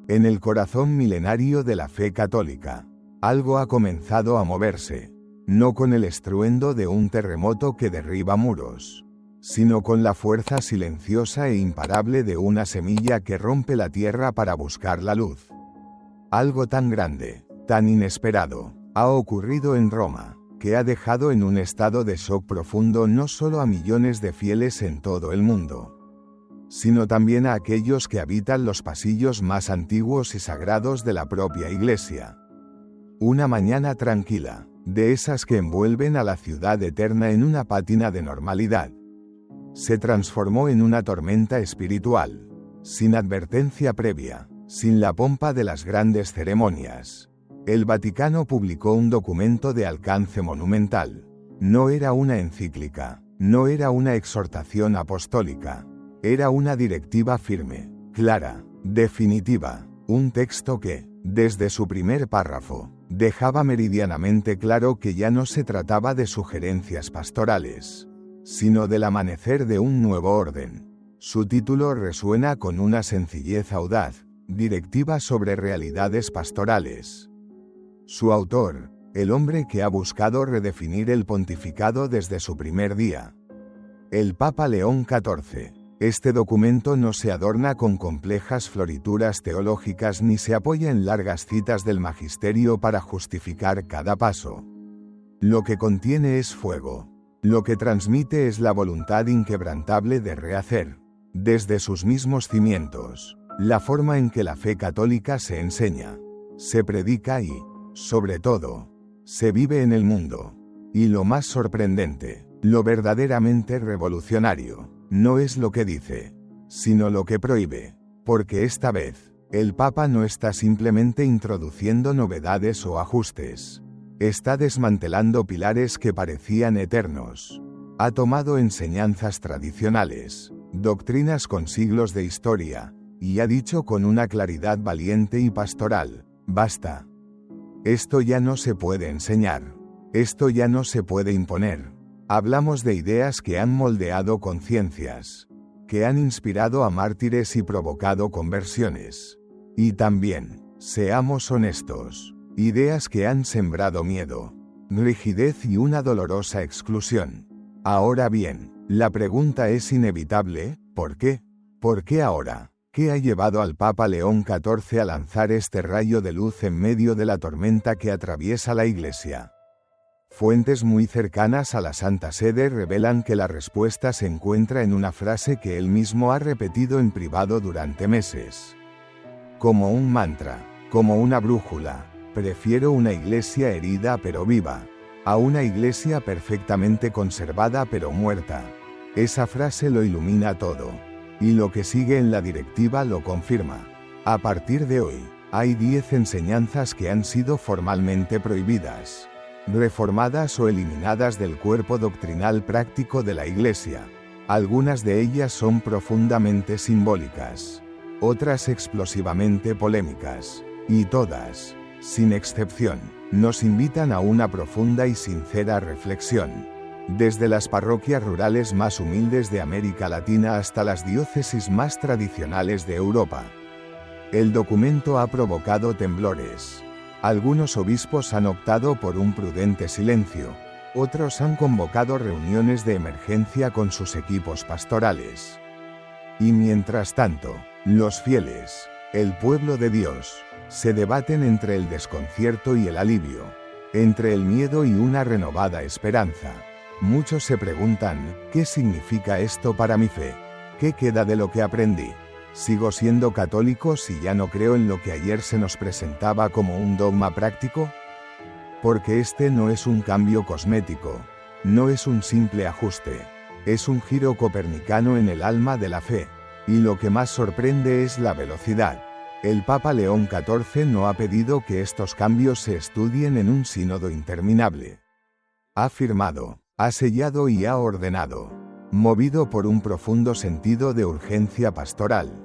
En el corazón milenario de la fe católica, algo ha comenzado a moverse, no con el estruendo de un terremoto que derriba muros, sino con la fuerza silenciosa e imparable de una semilla que rompe la tierra para buscar la luz. Algo tan grande, tan inesperado, ha ocurrido en Roma, que ha dejado en un estado de shock profundo no solo a millones de fieles en todo el mundo, sino también a aquellos que habitan los pasillos más antiguos y sagrados de la propia Iglesia. Una mañana tranquila, de esas que envuelven a la ciudad eterna en una pátina de normalidad, se transformó en una tormenta espiritual, sin advertencia previa, sin la pompa de las grandes ceremonias. El Vaticano publicó un documento de alcance monumental. No era una encíclica, no era una exhortación apostólica. Era una directiva firme, clara, definitiva, un texto que, desde su primer párrafo, dejaba meridianamente claro que ya no se trataba de sugerencias pastorales, sino del amanecer de un nuevo orden. Su título resuena con una sencillez audaz, directiva sobre realidades pastorales. Su autor, el hombre que ha buscado redefinir el pontificado desde su primer día, el Papa León XIV. Este documento no se adorna con complejas florituras teológicas ni se apoya en largas citas del magisterio para justificar cada paso. Lo que contiene es fuego. Lo que transmite es la voluntad inquebrantable de rehacer, desde sus mismos cimientos, la forma en que la fe católica se enseña, se predica y, sobre todo, se vive en el mundo. Y lo más sorprendente, lo verdaderamente revolucionario, no es lo que dice, sino lo que prohíbe, porque esta vez, el Papa no está simplemente introduciendo novedades o ajustes, está desmantelando pilares que parecían eternos. Ha tomado enseñanzas tradicionales, doctrinas con siglos de historia, y ha dicho con una claridad valiente y pastoral: basta. Esto ya no se puede enseñar, esto ya no se puede imponer. Hablamos de ideas que han moldeado conciencias, que han inspirado a mártires y provocado conversiones. Y también, seamos honestos, ideas que han sembrado miedo, rigidez y una dolorosa exclusión. Ahora bien, la pregunta es inevitable: ¿por qué? ¿Por qué ahora? ¿Qué ha llevado al Papa León XIV a lanzar este rayo de luz en medio de la tormenta que atraviesa la Iglesia? Fuentes muy cercanas a la Santa Sede revelan que la respuesta se encuentra en una frase que él mismo ha repetido en privado durante meses. Como un mantra, como una brújula: prefiero una iglesia herida pero viva, a una iglesia perfectamente conservada pero muerta. Esa frase lo ilumina todo. Y lo que sigue en la directiva lo confirma. A partir de hoy, hay 10 enseñanzas que han sido formalmente prohibidas, reformadas o eliminadas del cuerpo doctrinal práctico de la Iglesia. Algunas de ellas son profundamente simbólicas, otras explosivamente polémicas, y todas, sin excepción, nos invitan a una profunda y sincera reflexión. Desde las parroquias rurales más humildes de América Latina hasta las diócesis más tradicionales de Europa, el documento ha provocado temblores. Algunos obispos han optado por un prudente silencio, otros han convocado reuniones de emergencia con sus equipos pastorales. Y mientras tanto, los fieles, el pueblo de Dios, se debaten entre el desconcierto y el alivio, entre el miedo y una renovada esperanza. Muchos se preguntan: ¿qué significa esto para mi fe? ¿Qué queda de lo que aprendí? ¿Sigo siendo católico si ya no creo en lo que ayer se nos presentaba como un dogma práctico? Porque este no es un cambio cosmético, no es un simple ajuste, es un giro copernicano en el alma de la fe. Y lo que más sorprende es la velocidad. El Papa León XIV no ha pedido que estos cambios se estudien en un sínodo interminable. Ha firmado, ha sellado y ha ordenado, movido por un profundo sentido de urgencia pastoral.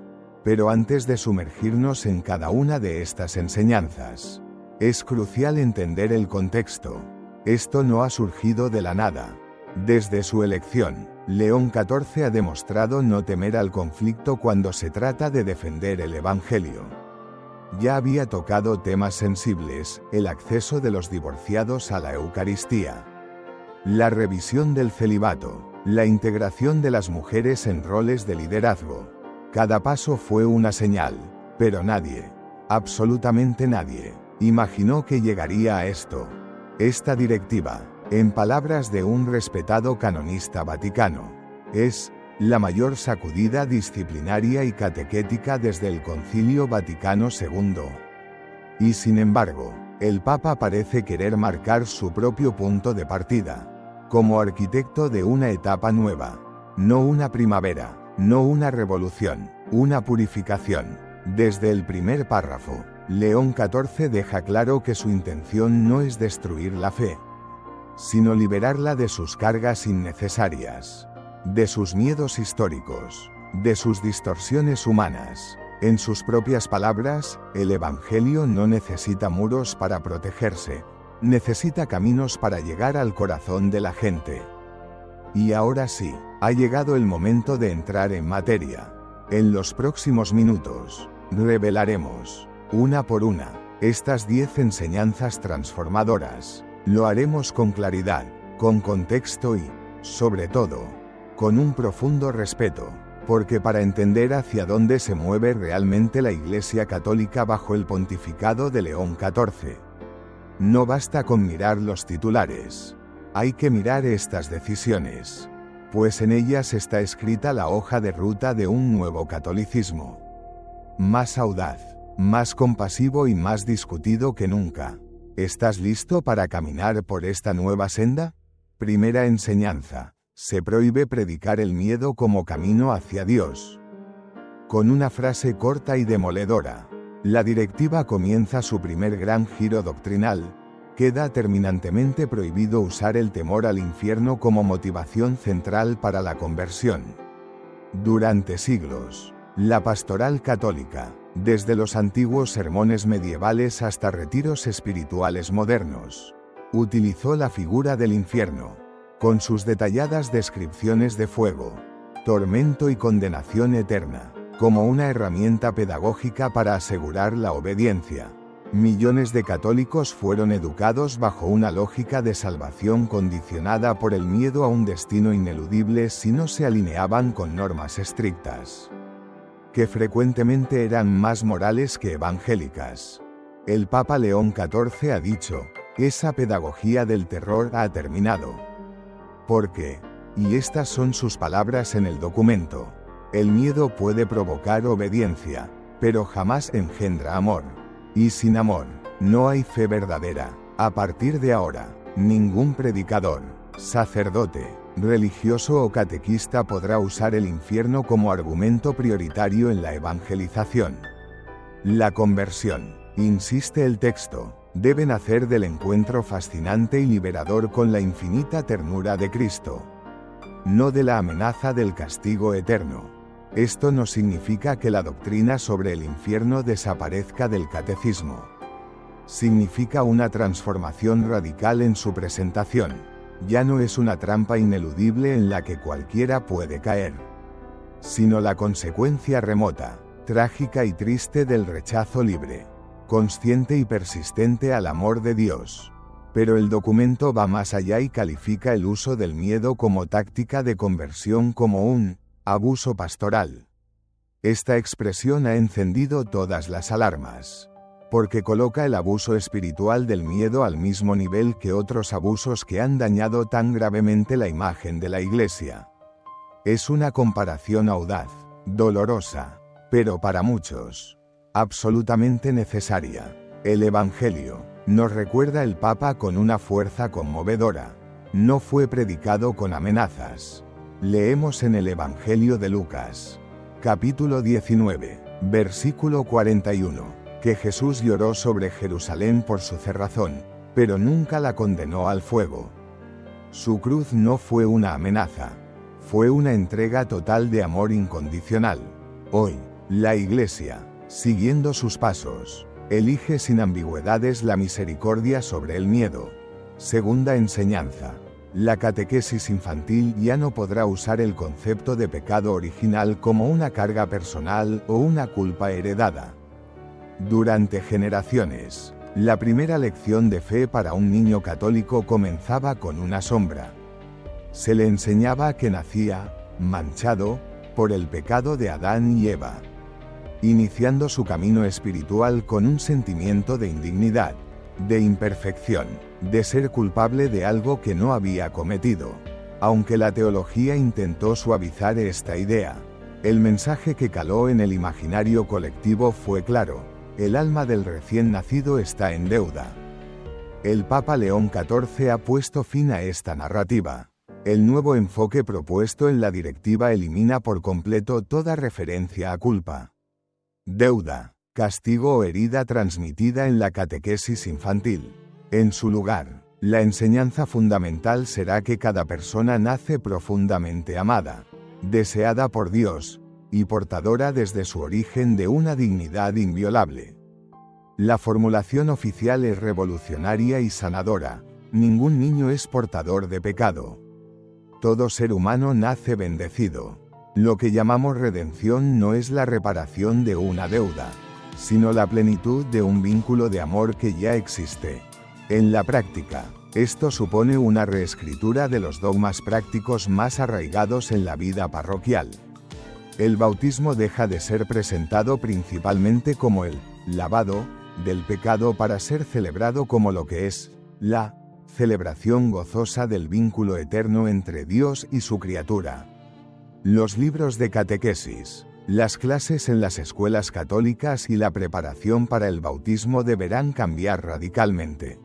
Pero antes de sumergirnos en cada una de estas enseñanzas, es crucial entender el contexto. Esto no ha surgido de la nada. Desde su elección, León XIV ha demostrado no temer al conflicto cuando se trata de defender el Evangelio. Ya había tocado temas sensibles, el acceso de los divorciados a la Eucaristía, la revisión del celibato, la integración de las mujeres en roles de liderazgo. Cada paso fue una señal, pero nadie, absolutamente nadie, imaginó que llegaría a esto. Esta directiva, en palabras de un respetado canonista vaticano, es la mayor sacudida disciplinaria y catequética desde el Concilio Vaticano II. Y sin embargo, el Papa parece querer marcar su propio punto de partida, como arquitecto de una etapa nueva, no una primavera, no una revolución, una purificación. Desde el primer párrafo, León XIV deja claro que su intención no es destruir la fe, sino liberarla de sus cargas innecesarias, de sus miedos históricos, de sus distorsiones humanas. En sus propias palabras, el Evangelio no necesita muros para protegerse, necesita caminos para llegar al corazón de la gente. Y ahora sí, ha llegado el momento de entrar en materia. En los próximos minutos, revelaremos, una por una, estas 10 enseñanzas transformadoras. Lo haremos con claridad, con contexto y, sobre todo, con un profundo respeto, porque para entender hacia dónde se mueve realmente la Iglesia Católica bajo el pontificado de León XIV, no basta con mirar los titulares. Hay que mirar estas decisiones, pues en ellas está escrita la hoja de ruta de un nuevo catolicismo, más audaz, más compasivo y más discutido que nunca. ¿Estás listo para caminar por esta nueva senda? Primera enseñanza. Se prohíbe predicar el miedo como camino hacia Dios. Con una frase corta y demoledora, la directiva comienza su primer gran giro doctrinal. Queda terminantemente prohibido usar el temor al infierno como motivación central para la conversión. Durante siglos, la pastoral católica, desde los antiguos sermones medievales hasta retiros espirituales modernos, utilizó la figura del infierno, con sus detalladas descripciones de fuego, tormento y condenación eterna, como una herramienta pedagógica para asegurar la obediencia. Millones de católicos fueron educados bajo una lógica de salvación condicionada por el miedo a un destino ineludible si no se alineaban con normas estrictas, que frecuentemente eran más morales que evangélicas. El Papa León XIV ha dicho, esa pedagogía del terror ha terminado. Porque, y estas son sus palabras en el documento, el miedo puede provocar obediencia, pero jamás engendra amor. Y sin amor, no hay fe verdadera. A partir de ahora, ningún predicador, sacerdote, religioso o catequista podrá usar el infierno como argumento prioritario en la evangelización. La conversión, insiste el texto, debe nacer del encuentro fascinante y liberador con la infinita ternura de Cristo, no de la amenaza del castigo eterno. Esto no significa que la doctrina sobre el infierno desaparezca del catecismo. Significa una transformación radical en su presentación. Ya no es una trampa ineludible en la que cualquiera puede caer, sino la consecuencia remota, trágica y triste del rechazo libre, consciente y persistente al amor de Dios. Pero el documento va más allá y califica el uso del miedo como táctica de conversión como un abuso pastoral. Esta expresión ha encendido todas las alarmas, porque coloca el abuso espiritual del miedo al mismo nivel que otros abusos que han dañado tan gravemente la imagen de la Iglesia. Es una comparación audaz, dolorosa, pero para muchos, absolutamente necesaria. El Evangelio, nos recuerda el Papa con una fuerza conmovedora, no fue predicado con amenazas. Leemos en el Evangelio de Lucas, capítulo 19, versículo 41, que Jesús lloró sobre Jerusalén por su cerrazón, pero nunca la condenó al fuego. Su cruz no fue una amenaza, fue una entrega total de amor incondicional. Hoy, la Iglesia, siguiendo sus pasos, elige sin ambigüedades la misericordia sobre el miedo. Segunda enseñanza. La catequesis infantil ya no podrá usar el concepto de pecado original como una carga personal o una culpa heredada. Durante generaciones, la primera lección de fe para un niño católico comenzaba con una sombra. Se le enseñaba que nacía, manchado, por el pecado de Adán y Eva, iniciando su camino espiritual con un sentimiento de indignidad, de imperfección, de ser culpable de algo que no había cometido. Aunque la teología intentó suavizar esta idea, el mensaje que caló en el imaginario colectivo fue claro: el alma del recién nacido está en deuda. El Papa León XIV ha puesto fin a esta narrativa. El nuevo enfoque propuesto en la directiva elimina por completo toda referencia a culpa, deuda, castigo o herida transmitida en la catequesis infantil. En su lugar, la enseñanza fundamental será que cada persona nace profundamente amada, deseada por Dios, y portadora desde su origen de una dignidad inviolable. La formulación oficial es revolucionaria y sanadora: ningún niño es portador de pecado. Todo ser humano nace bendecido. Lo que llamamos redención no es la reparación de una deuda, sino la plenitud de un vínculo de amor que ya existe. En la práctica, esto supone una reescritura de los dogmas prácticos más arraigados en la vida parroquial. El bautismo deja de ser presentado principalmente como el lavado del pecado para ser celebrado como lo que es la celebración gozosa del vínculo eterno entre Dios y su criatura. Los libros de catequesis, las clases en las escuelas católicas y la preparación para el bautismo deberán cambiar radicalmente.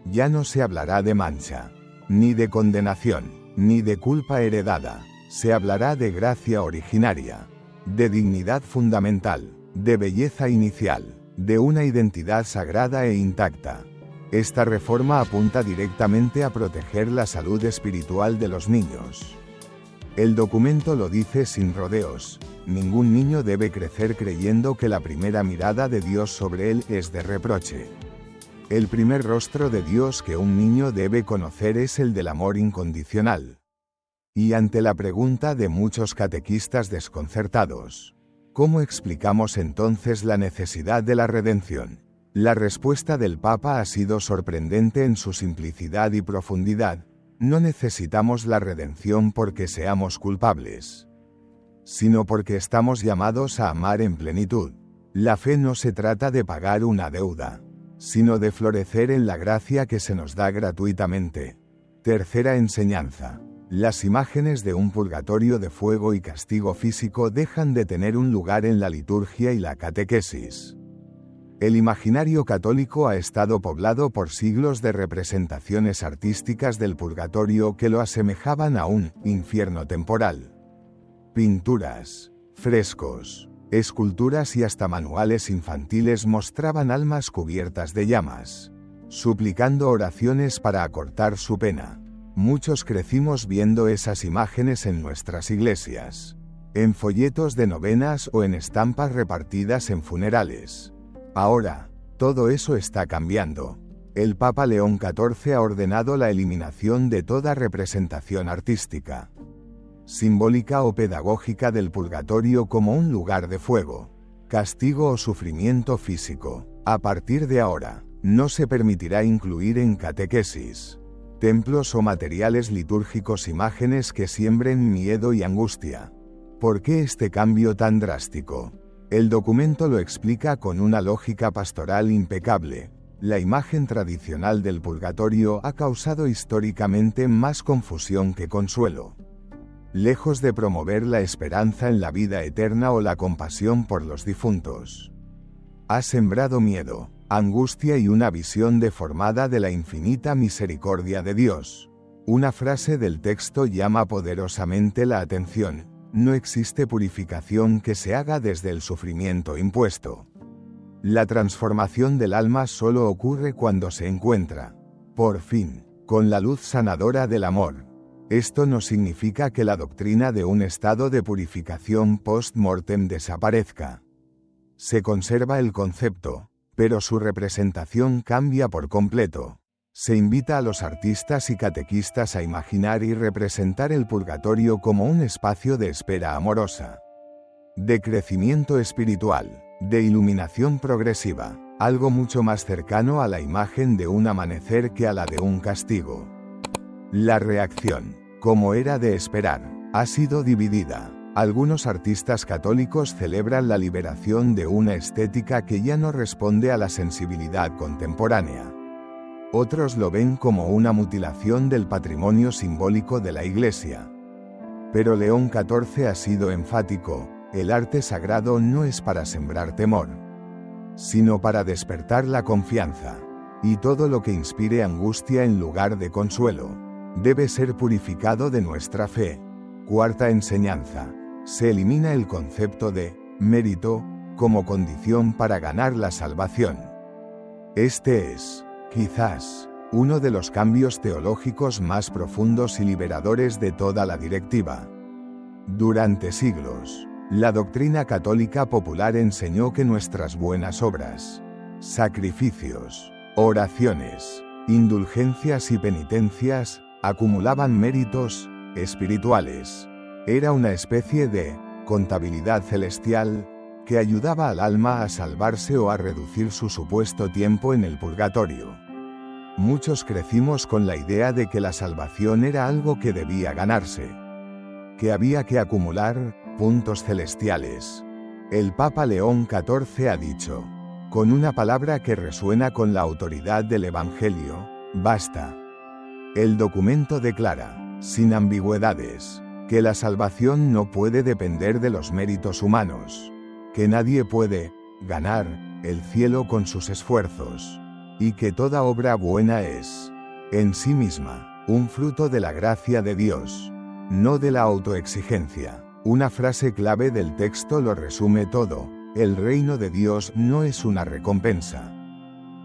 Ya no se hablará de mancha, ni de condenación, ni de culpa heredada. Se hablará de gracia originaria, de dignidad fundamental, de belleza inicial, de una identidad sagrada e intacta. Esta reforma apunta directamente a proteger la salud espiritual de los niños. El documento lo dice sin rodeos: ningún niño debe crecer creyendo que la primera mirada de Dios sobre él es de reproche. El primer rostro de Dios que un niño debe conocer es el del amor incondicional. Y ante la pregunta de muchos catequistas desconcertados, ¿cómo explicamos entonces la necesidad de la redención?, la respuesta del Papa ha sido sorprendente en su simplicidad y profundidad: no necesitamos la redención porque seamos culpables, sino porque estamos llamados a amar en plenitud. La fe no se trata de pagar una deuda, sino de florecer en la gracia que se nos da gratuitamente. Tercera enseñanza: las imágenes de un purgatorio de fuego y castigo físico dejan de tener un lugar en la liturgia y la catequesis. El imaginario católico ha estado poblado por siglos de representaciones artísticas del purgatorio que lo asemejaban a un infierno temporal. Pinturas, frescos, esculturas y hasta manuales infantiles mostraban almas cubiertas de llamas, suplicando oraciones para acortar su pena. Muchos crecimos viendo esas imágenes en nuestras iglesias, en folletos de novenas o en estampas repartidas en funerales. Ahora, todo eso está cambiando. El Papa León XIV ha ordenado la eliminación de toda representación artística, simbólica o pedagógica del purgatorio como un lugar de fuego, castigo o sufrimiento físico. A partir de ahora, no se permitirá incluir en catequesis, templos o materiales litúrgicos imágenes que siembren miedo y angustia. ¿Por qué este cambio tan drástico? El documento lo explica con una lógica pastoral impecable. La imagen tradicional del purgatorio ha causado históricamente más confusión que consuelo. Lejos de promover la esperanza en la vida eterna o la compasión por los difuntos, ha sembrado miedo, angustia y una visión deformada de la infinita misericordia de Dios. Una frase del texto llama poderosamente la atención: no existe purificación que se haga desde el sufrimiento impuesto. La transformación del alma solo ocurre cuando se encuentra, por fin, con la luz sanadora del amor. Esto no significa que la doctrina de un estado de purificación post-mortem desaparezca. Se conserva el concepto, pero su representación cambia por completo. Se invita a los artistas y catequistas a imaginar y representar el purgatorio como un espacio de espera amorosa, de crecimiento espiritual, de iluminación progresiva, algo mucho más cercano a la imagen de un amanecer que a la de un castigo. La reacción, como era de esperar, ha sido dividida. Algunos artistas católicos celebran la liberación de una estética que ya no responde a la sensibilidad contemporánea. Otros lo ven como una mutilación del patrimonio simbólico de la Iglesia. Pero León XIV ha sido enfático: el arte sagrado no es para sembrar temor, sino para despertar la confianza. Y todo lo que inspire angustia en lugar de consuelo debe ser purificado de nuestra fe. Cuarta enseñanza: se elimina el concepto de mérito como condición para ganar la salvación. Este es, quizás, uno de los cambios teológicos más profundos y liberadores de toda la directiva. Durante siglos, la doctrina católica popular enseñó que nuestras buenas obras, sacrificios, oraciones, indulgencias y penitencias acumulaban méritos espirituales. Era una especie de contabilidad celestial que ayudaba al alma a salvarse o a reducir su supuesto tiempo en el purgatorio. Muchos crecimos con la idea de que la salvación era algo que debía ganarse, que había que acumular puntos celestiales. El Papa León XIV ha dicho, con una palabra que resuena con la autoridad del Evangelio: basta. El documento declara, sin ambigüedades, que la salvación no puede depender de los méritos humanos, que nadie puede ganar el cielo con sus esfuerzos, y que toda obra buena es, en sí misma, un fruto de la gracia de Dios, no de la autoexigencia. Una frase clave del texto lo resume todo: el reino de Dios no es una recompensa,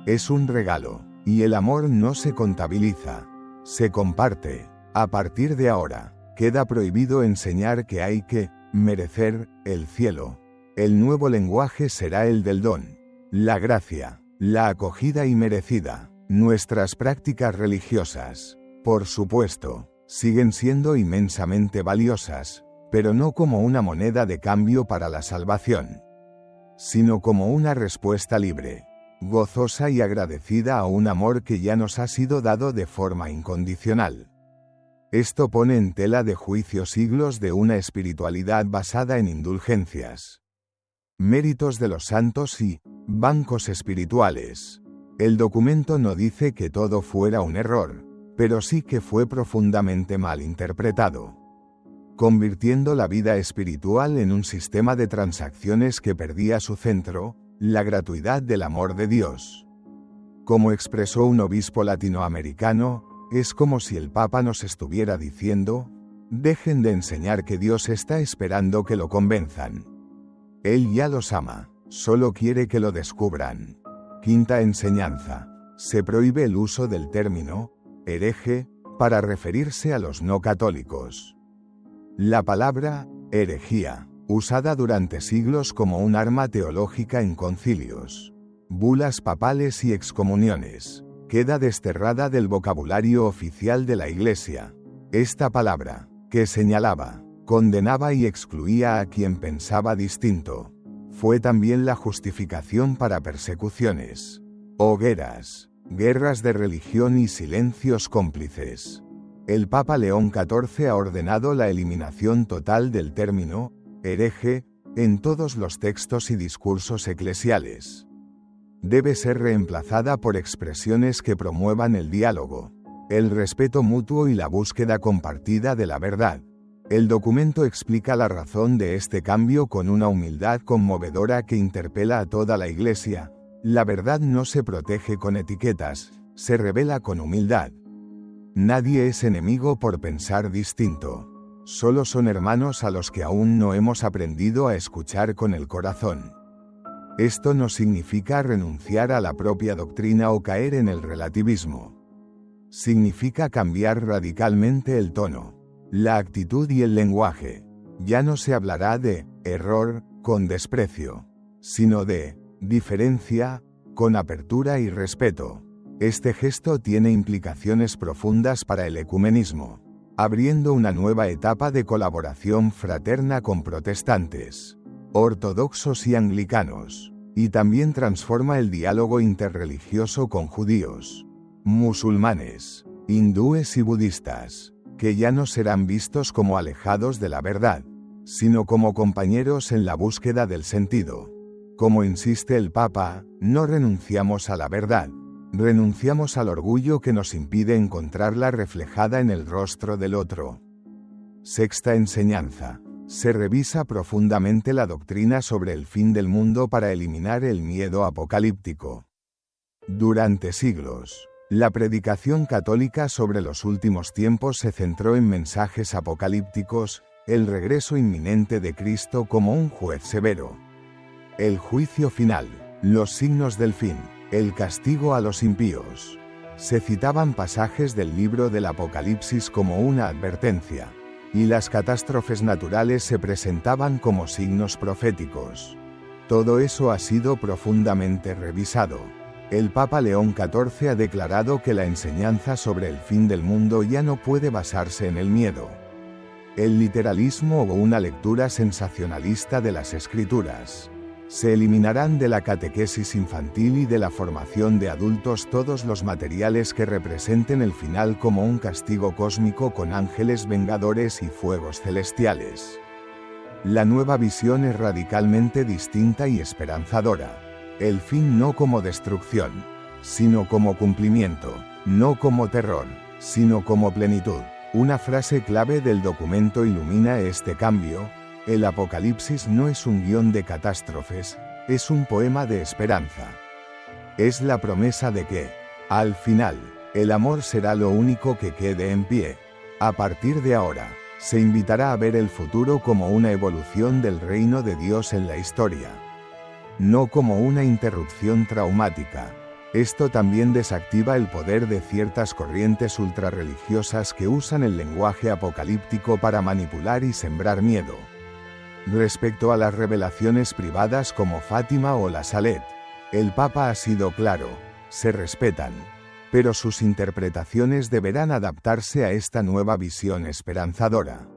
es un regalo, y el amor no se contabiliza, se comparte. A partir de ahora, queda prohibido enseñar que hay que merecer el cielo. El nuevo lenguaje será el del don, la gracia, la acogida inmerecida. Nuestras prácticas religiosas, por supuesto, siguen siendo inmensamente valiosas, pero no como una moneda de cambio para la salvación, sino como una respuesta libre, gozosa y agradecida a un amor que ya nos ha sido dado de forma incondicional. Esto pone en tela de juicio siglos de una espiritualidad basada en indulgencias, méritos de los santos y bancos espirituales. El documento no dice que todo fuera un error, pero sí que fue profundamente mal interpretado, convirtiendo la vida espiritual en un sistema de transacciones que perdía su centro, la gratuidad del amor de Dios. Como expresó un obispo latinoamericano, es como si el Papa nos estuviera diciendo: dejen de enseñar que Dios está esperando que lo convenzan. Él ya los ama, solo quiere que lo descubran. Quinta enseñanza: se prohíbe el uso del término hereje para referirse a los no católicos. La palabra herejía, usada durante siglos como un arma teológica en concilios, bulas papales y excomuniones, queda desterrada del vocabulario oficial de la Iglesia. Esta palabra, que señalaba, condenaba y excluía a quien pensaba distinto, fue también la justificación para persecuciones, hogueras, guerras de religión y silencios cómplices. El Papa León XIV ha ordenado la eliminación total del término hereje en todos los textos y discursos eclesiales. Debe ser reemplazada por expresiones que promuevan el diálogo, el respeto mutuo y la búsqueda compartida de la verdad. El documento explica la razón de este cambio con una humildad conmovedora que interpela a toda la Iglesia. La verdad no se protege con etiquetas, se revela con humildad. Nadie es enemigo por pensar distinto. Solo son hermanos a los que aún no hemos aprendido a escuchar con el corazón. Esto no significa renunciar a la propia doctrina o caer en el relativismo. Significa cambiar radicalmente el tono, la actitud y el lenguaje. Ya no se hablará de error con desprecio, sino de diferencia con apertura y respeto. Este gesto tiene implicaciones profundas para el ecumenismo, abriendo una nueva etapa de colaboración fraterna con protestantes. ortodoxos y anglicanos, y también transforma el diálogo interreligioso con judíos, musulmanes, hindúes y budistas, que ya no serán vistos como alejados de la verdad, sino como compañeros en la búsqueda del sentido. Como insiste el Papa, no renunciamos a la verdad, renunciamos al orgullo que nos impide encontrarla reflejada en el rostro del otro. Sexta enseñanza. Se revisa profundamente la doctrina sobre el fin del mundo para eliminar el miedo apocalíptico. Durante siglos, la predicación católica sobre los últimos tiempos se centró en mensajes apocalípticos, el regreso inminente de Cristo como un juez severo, el juicio final, los signos del fin, el castigo a los impíos. Se citaban pasajes del libro del Apocalipsis como una advertencia, y las catástrofes naturales se presentaban como signos proféticos. Todo eso ha sido profundamente revisado. El Papa León XIV ha declarado que la enseñanza sobre el fin del mundo ya no puede basarse en el miedo, el literalismo o una lectura sensacionalista de las Escrituras. Se eliminarán de la catequesis infantil y de la formación de adultos todos los materiales que representen el final como un castigo cósmico con ángeles vengadores y fuegos celestiales. La nueva visión es radicalmente distinta y esperanzadora. El fin no como destrucción, sino como cumplimiento, no como terror, sino como plenitud. Una frase clave del documento ilumina este cambio: el Apocalipsis no es un guión de catástrofes, es un poema de esperanza. Es la promesa de que, al final, el amor será lo único que quede en pie. A partir de ahora, se invitará a ver el futuro como una evolución del reino de Dios en la historia, no como una interrupción traumática. Esto también desactiva el poder de ciertas corrientes ultrarreligiosas que usan el lenguaje apocalíptico para manipular y sembrar miedo. Respecto a las revelaciones privadas como Fátima o la Salet, el Papa ha sido claro: se respetan, pero sus interpretaciones deberán adaptarse a esta nueva visión esperanzadora.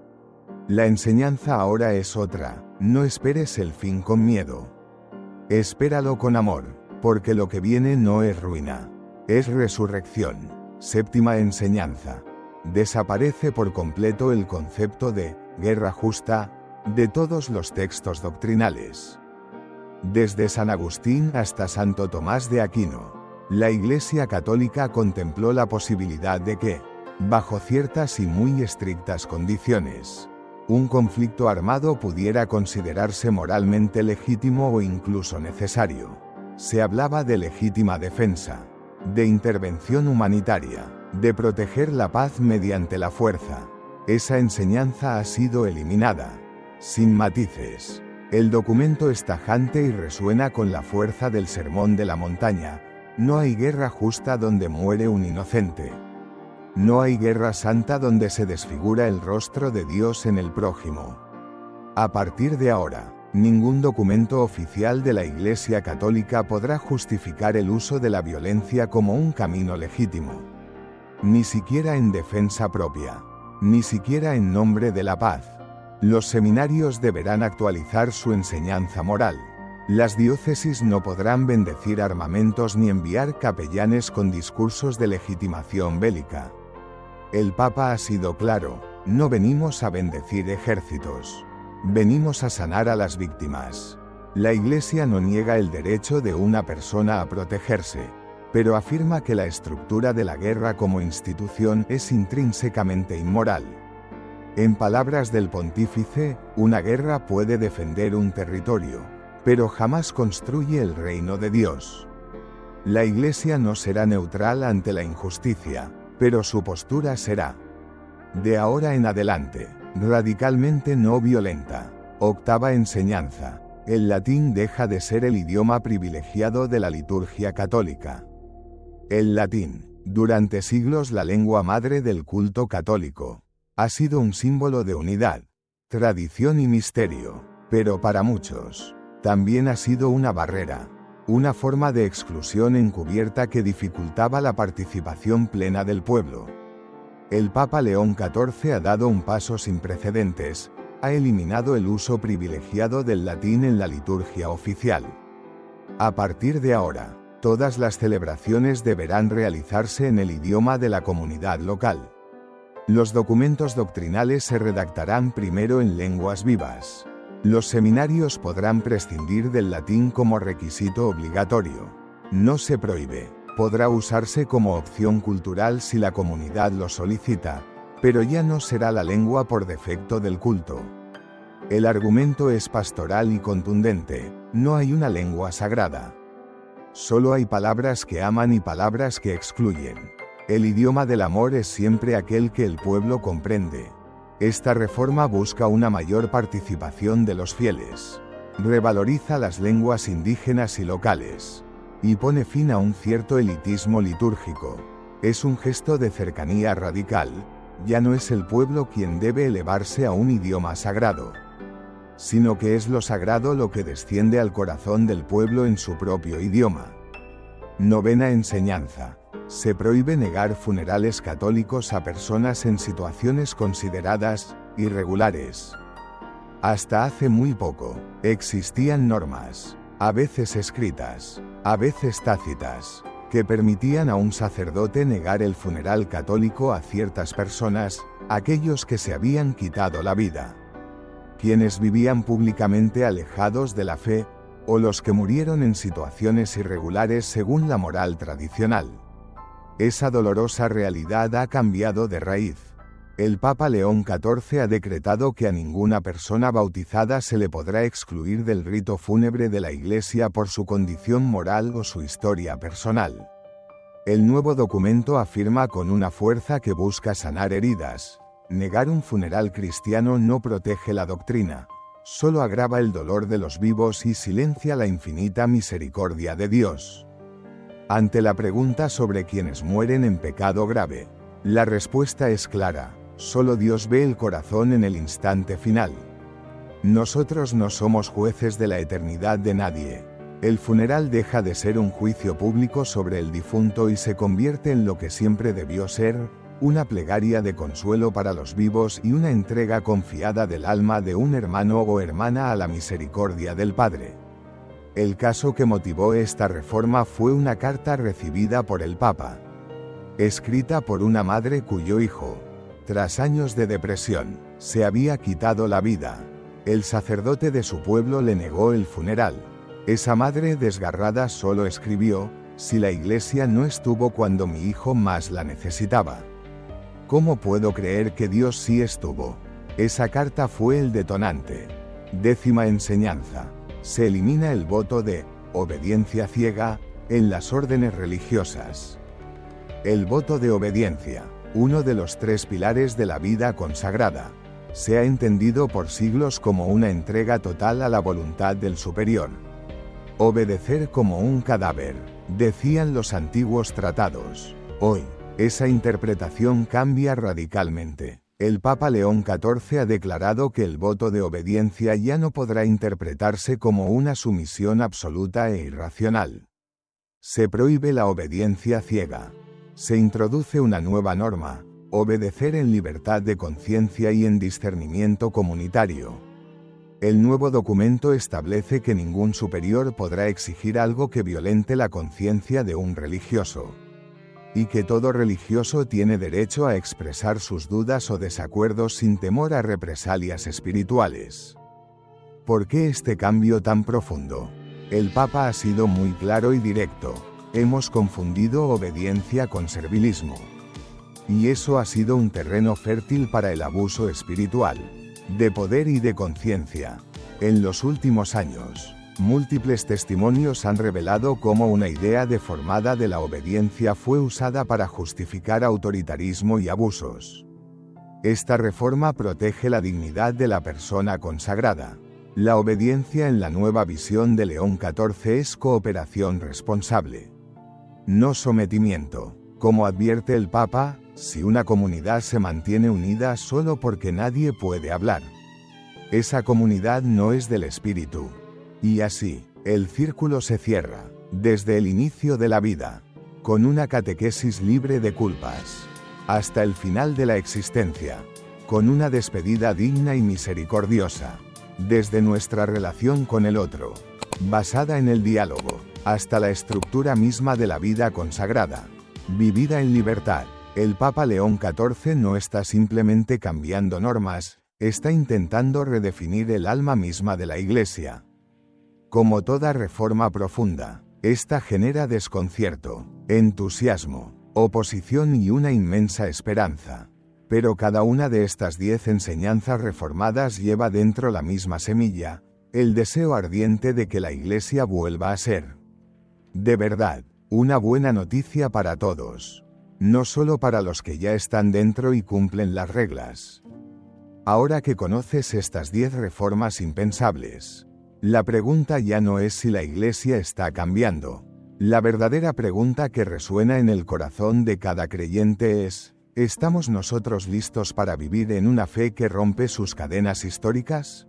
La enseñanza ahora es otra: no esperes el fin con miedo. Espéralo con amor, porque lo que viene no es ruina, es resurrección. Séptima enseñanza. Desaparece por completo el concepto de guerra justa de todos los textos doctrinales. Desde San Agustín hasta Santo Tomás de Aquino, la Iglesia Católica contempló la posibilidad de que, bajo ciertas y muy estrictas condiciones, un conflicto armado pudiera considerarse moralmente legítimo o incluso necesario. Se hablaba de legítima defensa, de intervención humanitaria, de proteger la paz mediante la fuerza. Esa enseñanza ha sido eliminada, sin matices. El documento es tajante y resuena con la fuerza del Sermón de la Montaña: no hay guerra justa donde muere un inocente. No hay guerra santa donde se desfigura el rostro de Dios en el prójimo. A partir de ahora, ningún documento oficial de la Iglesia Católica podrá justificar el uso de la violencia como un camino legítimo. Ni siquiera en defensa propia, ni siquiera en nombre de la paz. Los seminarios deberán actualizar su enseñanza moral. Las diócesis no podrán bendecir armamentos ni enviar capellanes con discursos de legitimación bélica. El Papa ha sido claro: no venimos a bendecir ejércitos. Venimos a sanar a las víctimas. La Iglesia no niega el derecho de una persona a protegerse, pero afirma que la estructura de la guerra como institución es intrínsecamente inmoral. En palabras del pontífice, una guerra puede defender un territorio, pero jamás construye el reino de Dios. La Iglesia no será neutral ante la injusticia, pero su postura será, de ahora en adelante, radicalmente no violenta. Octava enseñanza. El latín deja de ser el idioma privilegiado de la liturgia católica. El latín, durante siglos la lengua madre del culto católico, ha sido un símbolo de unidad, tradición y misterio, pero para muchos, también ha sido una barrera, una forma de exclusión encubierta que dificultaba la participación plena del pueblo. El Papa León XIV ha dado un paso sin precedentes, ha eliminado el uso privilegiado del latín en la liturgia oficial. A partir de ahora, todas las celebraciones deberán realizarse en el idioma de la comunidad local. Los documentos doctrinales se redactarán primero en lenguas vivas. Los seminarios podrán prescindir del latín como requisito obligatorio. No se prohíbe. Podrá usarse como opción cultural si la comunidad lo solicita, pero ya no será la lengua por defecto del culto. El argumento es pastoral y contundente: no hay una lengua sagrada. Solo hay palabras que aman y palabras que excluyen. El idioma del amor es siempre aquel que el pueblo comprende. Esta reforma busca una mayor participación de los fieles. Revaloriza las lenguas indígenas y locales. Y pone fin a un cierto elitismo litúrgico. Es un gesto de cercanía radical. Ya no es el pueblo quien debe elevarse a un idioma sagrado, sino que es lo sagrado lo que desciende al corazón del pueblo en su propio idioma. Novena enseñanza. Se prohíbe negar funerales católicos a personas en situaciones consideradas irregulares. Hasta hace muy poco, existían normas, a veces escritas, a veces tácitas, que permitían a un sacerdote negar el funeral católico a ciertas personas, aquellos que se habían quitado la vida, quienes vivían públicamente alejados de la fe, o los que murieron en situaciones irregulares según la moral tradicional. Esa dolorosa realidad ha cambiado de raíz. El Papa León XIV ha decretado que a ninguna persona bautizada se le podrá excluir del rito fúnebre de la Iglesia por su condición moral o su historia personal. El nuevo documento afirma con una fuerza que busca sanar heridas: negar un funeral cristiano no protege la doctrina, solo agrava el dolor de los vivos y silencia la infinita misericordia de Dios. Ante la pregunta sobre quienes mueren en pecado grave, la respuesta es clara: solo Dios ve el corazón en el instante final. Nosotros no somos jueces de la eternidad de nadie. El funeral deja de ser un juicio público sobre el difunto y se convierte en lo que siempre debió ser: una plegaria de consuelo para los vivos y una entrega confiada del alma de un hermano o hermana a la misericordia del Padre. El caso que motivó esta reforma fue una carta recibida por el Papa, escrita por una madre cuyo hijo, tras años de depresión, se había quitado la vida. El sacerdote de su pueblo le negó el funeral. Esa madre desgarrada solo escribió: si la Iglesia no estuvo cuando mi hijo más la necesitaba, ¿cómo puedo creer que Dios sí estuvo? Esa carta fue el detonante. Décima enseñanza. Se elimina el voto de obediencia ciega en las órdenes religiosas. El voto de obediencia, uno de los tres pilares de la vida consagrada, se ha entendido por siglos como una entrega total a la voluntad del superior. Obedecer como un cadáver, decían los antiguos tratados. Hoy, esa interpretación cambia radicalmente. El Papa León XIV ha declarado que el voto de obediencia ya no podrá interpretarse como una sumisión absoluta e irracional. Se prohíbe la obediencia ciega. Se introduce una nueva norma: obedecer en libertad de conciencia y en discernimiento comunitario. El nuevo documento establece que ningún superior podrá exigir algo que violente la conciencia de un religioso, y que todo religioso tiene derecho a expresar sus dudas o desacuerdos sin temor a represalias espirituales. ¿Por qué este cambio tan profundo? El Papa ha sido muy claro y directo: hemos confundido obediencia con servilismo. Y eso ha sido un terreno fértil para el abuso espiritual, de poder y de conciencia. En los últimos años, múltiples testimonios han revelado cómo una idea deformada de la obediencia fue usada para justificar autoritarismo y abusos. Esta reforma protege la dignidad de la persona consagrada. La obediencia en la nueva visión de León XIV es cooperación responsable, no sometimiento. Como advierte el Papa, si una comunidad se mantiene unida solo porque nadie puede hablar, esa comunidad no es del espíritu. Y así, el círculo se cierra, desde el inicio de la vida, con una catequesis libre de culpas, hasta el final de la existencia. con una despedida digna y misericordiosa. Desde nuestra relación con el otro, basada en el diálogo, hasta la estructura misma de la vida consagrada, vivida en libertad. El Papa León XIV no está simplemente cambiando normas, está intentando redefinir el alma misma de la Iglesia. Como toda reforma profunda, esta genera desconcierto, entusiasmo, oposición y una inmensa esperanza. Pero cada una de estas 10 enseñanzas reformadas lleva dentro la misma semilla, el deseo ardiente de que la Iglesia vuelva a ser, de verdad, una buena noticia para todos. No solo para los que ya están dentro y cumplen las reglas. Ahora que conoces estas 10 reformas impensables, la pregunta ya no es si la Iglesia está cambiando. La verdadera pregunta que resuena en el corazón de cada creyente es: ¿estamos nosotros listos para vivir en una fe que rompe sus cadenas históricas?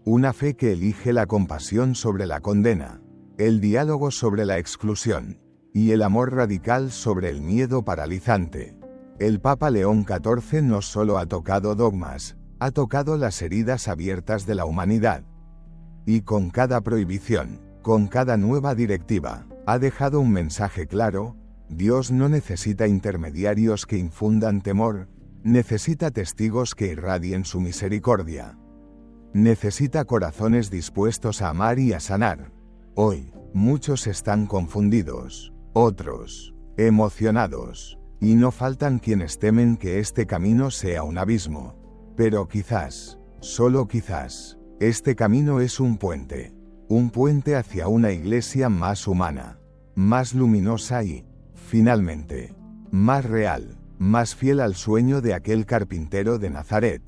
Una fe que elige la compasión sobre la condena, el diálogo sobre la exclusión, y el amor radical sobre el miedo paralizante. El Papa León XIV no solo ha tocado dogmas, ha tocado las heridas abiertas de la humanidad. Y con cada prohibición, con cada nueva directiva, ha dejado un mensaje claro: Dios no necesita intermediarios que infundan temor, necesita testigos que irradien su misericordia. Necesita corazones dispuestos a amar y a sanar. Hoy, muchos están confundidos, otros, emocionados, y no faltan quienes temen que este camino sea un abismo. Pero quizás, solo quizás, este camino es un puente hacia una Iglesia más humana, más luminosa y, finalmente, más real, más fiel al sueño de aquel carpintero de Nazaret.